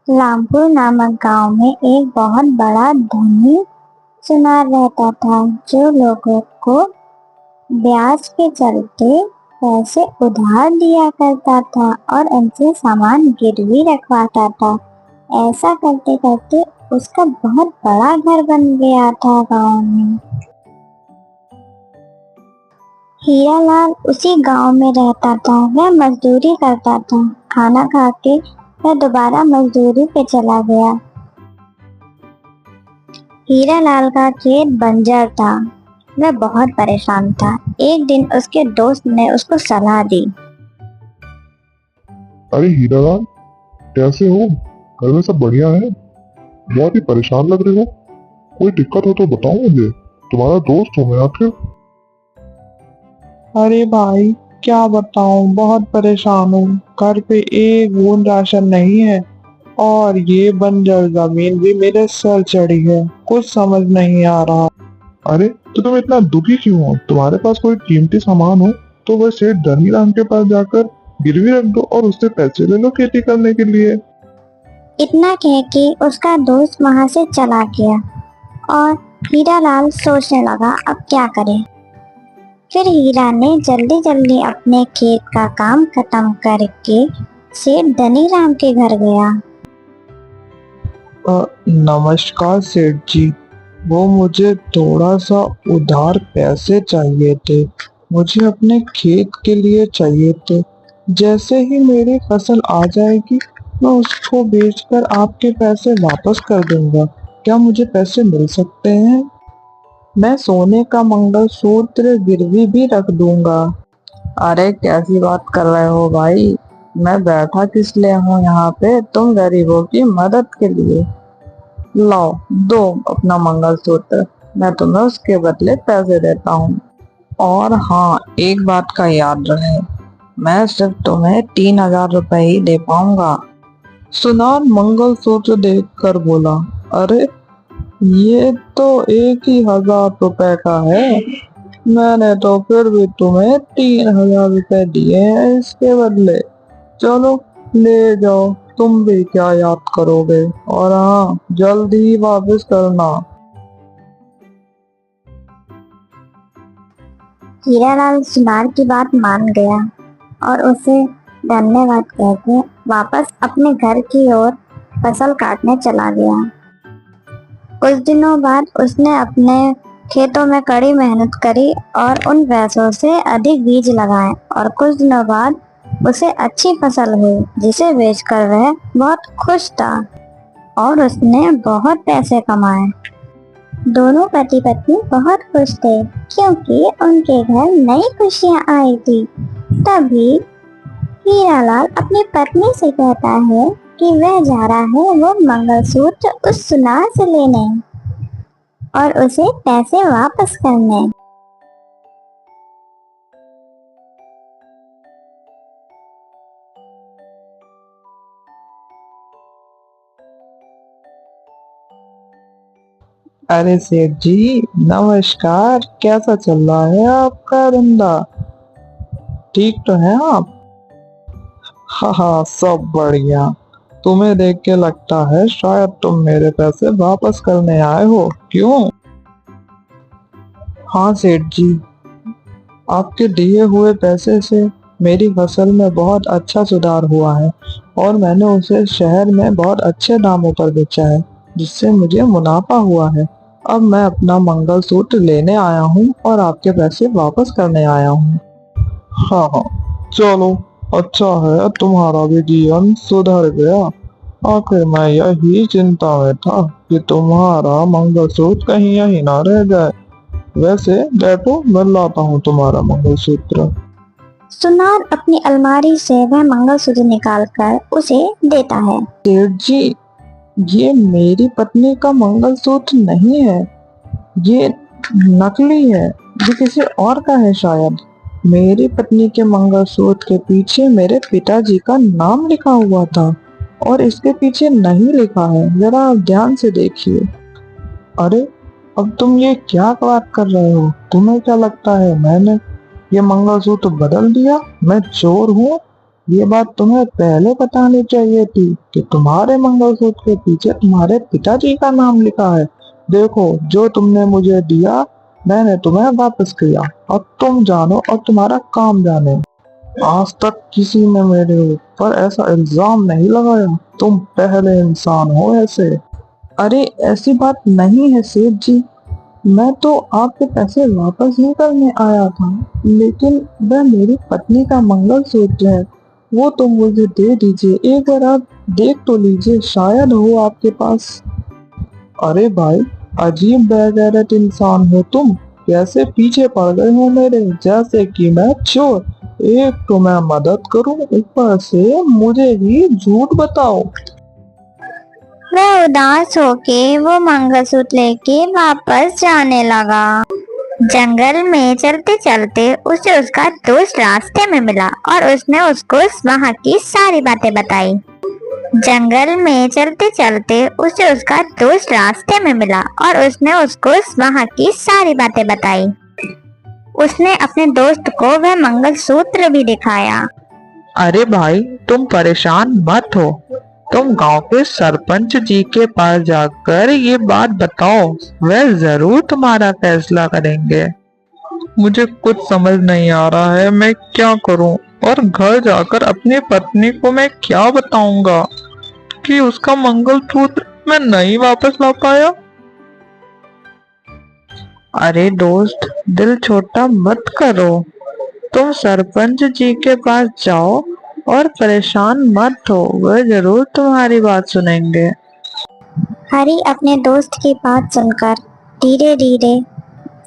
रामपुर नामक गांव में एक बहुत बड़ा धनी सुनार रहता था, जो लोगों को ब्याज के चलते पैसे उधार दिया करता था और उनसे सामान गिरवी रखवाता था। ऐसा करते करते उसका बहुत बड़ा घर बन गया था गांव में। हीरालाल उसी गांव में रहता था। वह मजदूरी करता था। खाना खा के वह दोबारा मजदूरी पे चला गया। हीरालाल का खेत बंजर था। वह बहुत परेशान था। एक दिन उसके दोस्त ने उसको सलाह दी। अरे हीरालाल, कैसे हो? घर में सब बढ़िया है? बहुत ही परेशान लग रहे हो। कोई दिक्कत हो तो बताओ मुझे, तुम्हारा दोस्त हूँ मैं आखिर। अरे भाई, क्या बताऊं, बहुत परेशान हूँ। घर पे एक बूंद राशन नहीं है और ये बंजर जमीन भी मेरे सर चढ़ी है। कुछ समझ नहीं आ रहा। अरे तो तुम इतना दुखी क्यों हो? तुम्हारे पास कोई कीमती सामान हो तो वह सेठ धनीराम के पास जाकर गिरवी रख दो और उससे पैसे ले लो खेती करने के लिए। इतना कह के उसका दोस्त वहां से चला गया और हीरालाल सोचने लगा अब क्या करे। फिर हीरा ने जल्दी जल्दी अपने खेत का काम खत्म करके सेठ धनीराम के घर गया। नमस्कार सेठ जी, वो मुझे थोड़ा सा उधार पैसे चाहिए थे। मुझे अपने खेत के लिए चाहिए थे। जैसे ही मेरी फसल आ जाएगी मैं उसको बेचकर आपके पैसे वापस कर दूंगा। क्या मुझे पैसे मिल सकते हैं? मैं सोने का मंगलसूत्र गिरवी भी रख दूंगा। अरे कैसी बात कर रहे हो भाई? मैं बैठा किस लिए हूँ यहाँ पे? तुम गरीबों की मदद के लिए। लाओ, दो अपना मंगलसूत्र, मैं तुम्हें उसके बदले पैसे देता हूँ। और हाँ, एक बात का याद रहे, मैं सिर्फ तुम्हें 3,000 रुपए ही दे पाऊंगा। सुनार मंगलसूत्र देखकर बोला, अरे ये तो 1,000 रुपए का है। मैंने तो फिर भी तुम्हें 3,000 रुपए दिए हैं इसके बदले। चलो ले जाओ, तुम भी क्या याद करोगे। और हाँ, जल्दी ही वापस करना। हीरालाल सुनार की बात मान गया और उसे धन्यवाद कहकर वापस अपने घर की ओर फसल काटने चला गया। कुछ दिनों बाद उसने अपने खेतों में कड़ी मेहनत करी और उन पैसों से अधिक बीज लगाए और कुछ दिनों बाद उसे अच्छी फसल हुई, जिसे बेचकर वह बहुत खुश था और उसने बहुत पैसे कमाए। दोनों पति पत्नी बहुत खुश थे क्योंकि उनके घर नई खुशियां आई थी। तभी हीरालाल अपनी पत्नी से कहता है कि वह जा रहा है वो मंगलसूत्र उस सुनार से लेने और उसे पैसे वापस करने। अरे सेठ जी, नमस्कार। कैसा चल रहा है आपका धंधा? ठीक तो है आप? हाँ हाँ, सब बढ़िया। तुम्हें देख के लगता है शायद तुम मेरे पैसे वापस करने आए हो, क्यों? हाँ सेठ जी, आपके दिए हुए पैसे से मेरी फसल में बहुत अच्छा सुधार हुआ है और मैंने उसे शहर में बहुत अच्छे दामों पर बेचा है, जिससे मुझे मुनाफा हुआ है। अब मैं अपना मंगलसूत्र लेने आया हूँ और आपके पैसे वापस करने आया हूँ। हाँ हाँ, चलो, अच्छा है तुम्हारा भी जीवन सुधर गया। आखिर मैं यही चिंता में था कि तुम्हारा मंगलसूत्र कहीं यहीं ना रह जाए। वैसे बैठो, मैं लाता हूँ तुम्हारा मंगलसूत्र। सुनार अपनी अलमारी से वह मंगलसूत्र निकालकर उसे देता है। सेठ जी, ये मेरी पत्नी का मंगलसूत्र नहीं है, ये नकली है। ये किसी और का है शायद। मेरी पत्नी के मंगलसूत्र के पीछे मेरे पिताजी का नाम लिखा हुआ था और इसके पीछे नहीं लिखा है। जरा आप ध्यान से देखिए। अरे, अब तुम ये क्या बात कर रहे हो? तुम्हें क्या लगता है मैंने ये मंगलसूत्र बदल दिया? मैं चोर हूँ? ये बात तुम्हें पहले बतानी चाहिए थी कि तुम्हारे मंगलसूत्र के पीछे तुम्हारे पिताजी का नाम लिखा है। देखो, जो तुमने मुझे दिया मैंने तुम्हें वापस किया। अब तुम जानो और तुम्हारा काम जाने। आज तक किसी ने मेरे ऊपर ऐसा इल्जाम नहीं लगाया। तुम पहले इंसान हो ऐसे। अरे ऐसी बात नहीं है सेठ जी, मैं तो आपके पैसे वापस ही करने आया था, लेकिन वह मेरी पत्नी का मंगलसूत्र है, वो तो मुझे दे दीजिए। एक बार आप देख तो लीजिए, शायद हो आपके पास। अरे भाई, अजीब बेगैरत इंसान हो तुम। कैसे पीछे पड़ गए हो मेरे, जैसे कि मैं चोर। एक तो मैं मदद करूं, ऊपर से मुझे ही झूठ बताओ। वह उदास होके वो मंगलसूत्र लेके वापस जाने लगा। जंगल में चलते चलते उसे उसका दोस्त रास्ते में मिला और उसने उसको वहाँ की सारी बातें बताई। जंगल में चलते चलते उसे उसका दोस्त रास्ते में मिला और उसने उसको वहाँ की सारी बातें बताई। उसने अपने दोस्त को वह मंगलसूत्र भी दिखाया। अरे भाई, तुम परेशान मत हो। तुम गांव के सरपंच जी के पास जाकर ये बात बताओ, वह जरूर तुम्हारा फैसला करेंगे। मुझे कुछ समझ नहीं आ रहा है, मैं क्या करूं? और घर जाकर अपनी पत्नी को मैं क्या बताऊंगा कि उसका मंगलसूत्र मैं नहीं वापस ला पाया? अरे दोस्त, दिल छोटा मत करो। तुम सरपंच जी के पास जाओ और परेशान मत हो, वह जरूर तुम्हारी बात सुनेंगे। हरी अपने दोस्त की बात सुनकर धीरे धीरे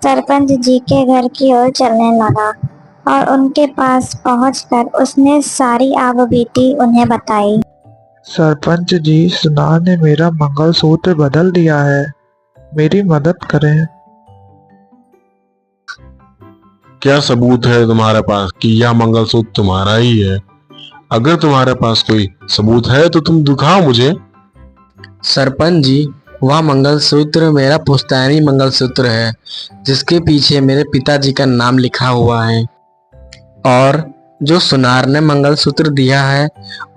सरपंच जी के घर की ओर चलने लगा और उनके पास पहुंचकर उसने सारी आबीती उन्हें बताई। सरपंच जी, सुनार ने मेरा मंगलसूत्र बदल दिया है, मेरी मदद करें। क्या सबूत है तुम्हारे पास कि यह मंगलसूत्र तुम्हारा ही है? अगर तुम्हारे पास कोई सबूत है तो तुम दिखाओ मुझे। सरपंच जी, वह मंगलसूत्र मेरा पुश्तैनी मंगलसूत्र है, जिसके पीछे मेरे पिताजी का नाम लिखा हुआ है। और जो सुनार ने मंगलसूत्र दिया है,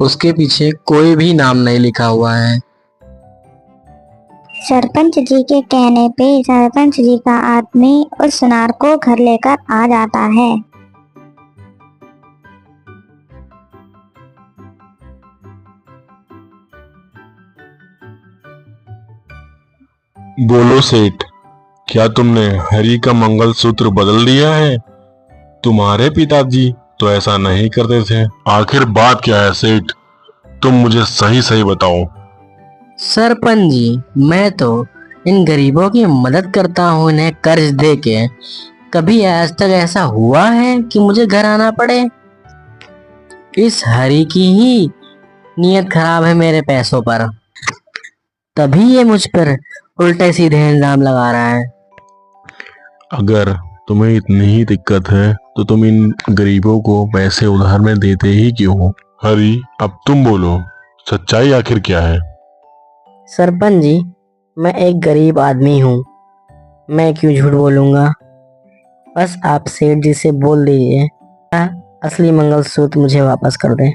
उसके पीछे कोई भी नाम नहीं लिखा हुआ है। सरपंच जी के कहने पे सरपंच जी का आदमी उस सुनार को घर लेकर आ जाता है। बोलो सेठ, क्या तुमने हरी का मंगलसूत्र बदल दिया है? तुम्हारे पिताजी तो ऐसा नहीं करते थे। आखिर बात क्या है सेठ? तुम मुझे सही सही बताओ। सरपंच जी, मैं तो इन गरीबों की मदद करता हूँ, इन्हें कर्ज दे के। कभी आज तक ऐसा हुआ है कि मुझे घर आना पड़े? इस हरी की ही नीयत खराब है मेरे पैसों पर, तभी ये मुझ पर उल्टे सीधे इल्जाम लगा रहा है। अगर तुम्हें इतनी ही दिक्कत है तो तुम इन गरीबों को पैसे उधार में देते ही क्यों हो? हरी, अब तुम बोलो, सच्चाई आखिर क्या है? सरपंच जी, मैं एक गरीब आदमी हूँ, मैं क्यों झूठ बोलूंगा। बस आप सेठ जी से बोल दीजिए, असली मंगलसूत्र मुझे वापस कर दें।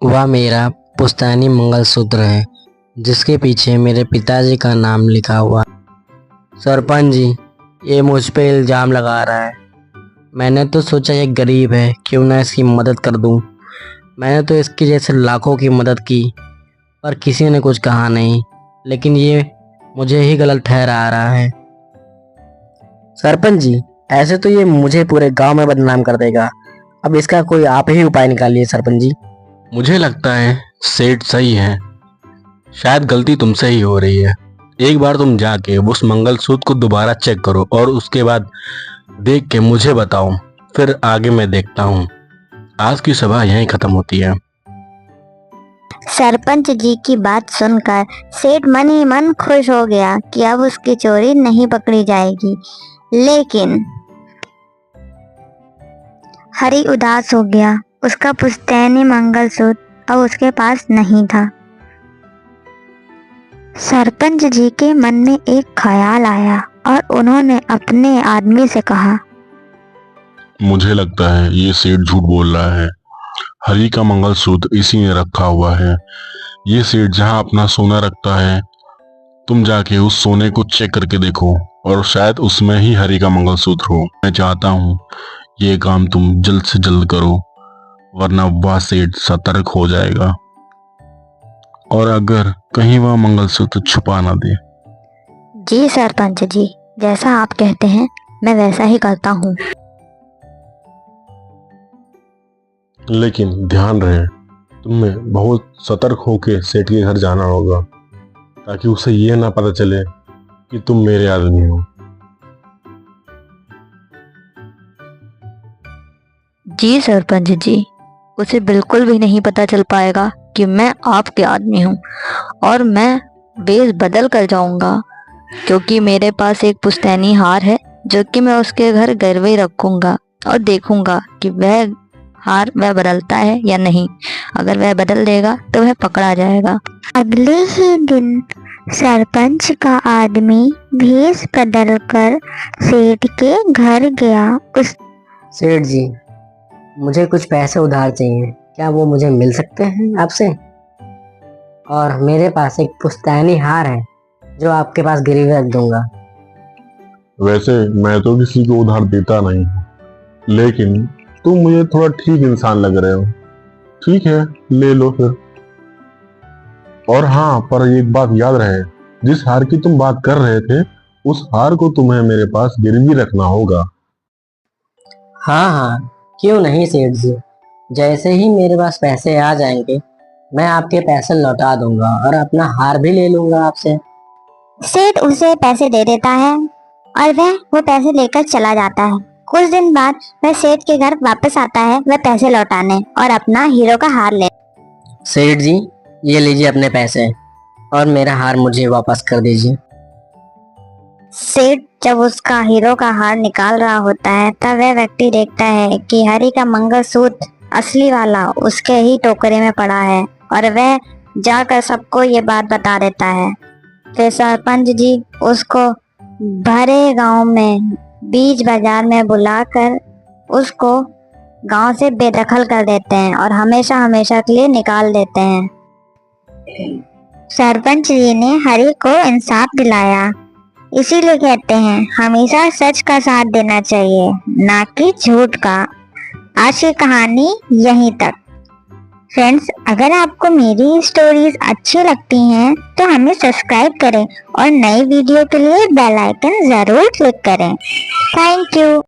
वह मेरा पुश्तैनी मंगलसूत्र है, जिसके पीछे मेरे पिताजी का नाम लिखा हुआ। सरपंच जी, ये मुझ पे इल्जाम लगा रहा है। मैंने तो सोचा ये गरीब है, क्यों ना इसकी मदद कर दूं। मैंने तो इसके जैसे लाखों की मदद की, पर किसी ने कुछ कहा नहीं, लेकिन ये मुझे ही गलत ठहरा रहा है। सरपंच जी, ऐसे तो ये मुझे पूरे गांव में बदनाम कर देगा। अब इसका कोई आप ही उपाय निकालिए सरपंच जी। मुझे लगता है सेठ सही है, शायद गलती तुमसे ही हो रही है। एक बार तुम जाके उस मंगलसूत्र को दोबारा चेक करो और उसके बाद देख के मुझे बताओ, फिर आगे मैं देखता हूँ। आज की सभा यहीं खत्म होती है। सरपंच जी की बात सुनकर सेठ मन ही मन खुश हो गया कि अब उसकी चोरी नहीं पकड़ी जाएगी। लेकिन हरी उदास हो गया, उसका पुश्तैनी मंगलसूत्र अब उसके पास नहीं था। सरपंच जी के मन में एक ख्याल आया और उन्होंने अपने आदमी से कहा, मुझे लगता है ये सेठ झूठ बोल रहा है। हरी का मंगलसूत्र इसी में रखा हुआ है। ये सेठ जहाँ अपना सोना रखता है, तुम जाके उस सोने को चेक करके देखो और शायद उसमें ही हरी का मंगलसूत्र हो। मैं चाहता हूँ ये काम तुम जल्द से जल्द करो, वरना वह सेठ सतर्क हो जाएगा और अगर कहीं वह मंगलसूत्र छुपा ना दे। जी सरपंच जी, जैसा आप कहते हैं मैं वैसा ही करता हूँ। लेकिन ध्यान रहे, तुम्हें बहुत सतर्क होके सेठ के घर जाना होगा, ताकि उसे ये ना पता चले कि तुम मेरे आदमी हो। जी सरपंच जी, उसे बिल्कुल भी नहीं पता चल पाएगा कि मैं आपके आदमी हूँ, और मैं वेश बदल कर जाऊंगा, क्योंकि मेरे पास एक पुश्तैनी हार है जो कि मैं उसके घर गिरवे रखूंगा और देखूंगा कि वह हार वह बदलता है या नहीं। अगर वह बदल देगा तो वह पकड़ा जाएगा। अगले ही दिन सरपंच का आदमी भेष बदलकर सेठ के घर गया। उस सेठ जी, मुझे कुछ पैसे उधार चाहिए, क्या वो मुझे मिल सकते हैं आपसे? और मेरे पास एक पुश्तैनी हार है जो आपके पास गिरवी रख दूंगा। वैसे मैं तो किसी को उधार देता नहीं हूँ, लेकिन तुम मुझे थोड़ा ठीक इंसान लग रहे हो। ठीक है, ले लो फिर। और हाँ, पर एक बात याद रहे, जिस हार की तुम बात कर रहे थे, उस हार को तुम्हें मेरे पास गिरवी रखना होगा। हाँ हाँ, क्यों नहीं सेठ जी, जैसे ही मेरे पास पैसे आ जाएंगे मैं आपके पैसे लौटा दूंगा और अपना हार भी ले लूंगा आपसे। सेठ उसे पैसे दे देता है और वह वो पैसे लेकर चला जाता है। कुछ दिन बाद वह सेठ के घर वापस आता है, वह पैसे लौटाने और अपना हीरो का हार ले। सेठ जी, ये लीजिए अपने पैसे और मेरा हार मुझे वापस कर दीजिए। सेठ जब उसका हीरो का हार निकाल रहा होता है, तब वह व्यक्ति देखता है कि हरी का मंगलसूत्र असली वाला उसके ही टोकरे में पड़ा है, और वह जाकर सबको ये बात बता देता है। फिर सरपंच जी उसको भरे गांव में बीच बाजार में बुलाकर उसको गांव से बेदखल कर देते हैं और हमेशा हमेशा के लिए निकाल देते हैं। सरपंच जी ने हरी को इंसाफ दिलाया, इसीलिए कहते हैं हमेशा सच का साथ देना चाहिए, ना कि झूठ का। आज की कहानी यहीं तक। फ्रेंड्स, अगर आपको मेरी स्टोरीज अच्छी लगती हैं तो हमें सब्सक्राइब करें और नई वीडियो के लिए बेल आइकन जरूर क्लिक करें। Thank you.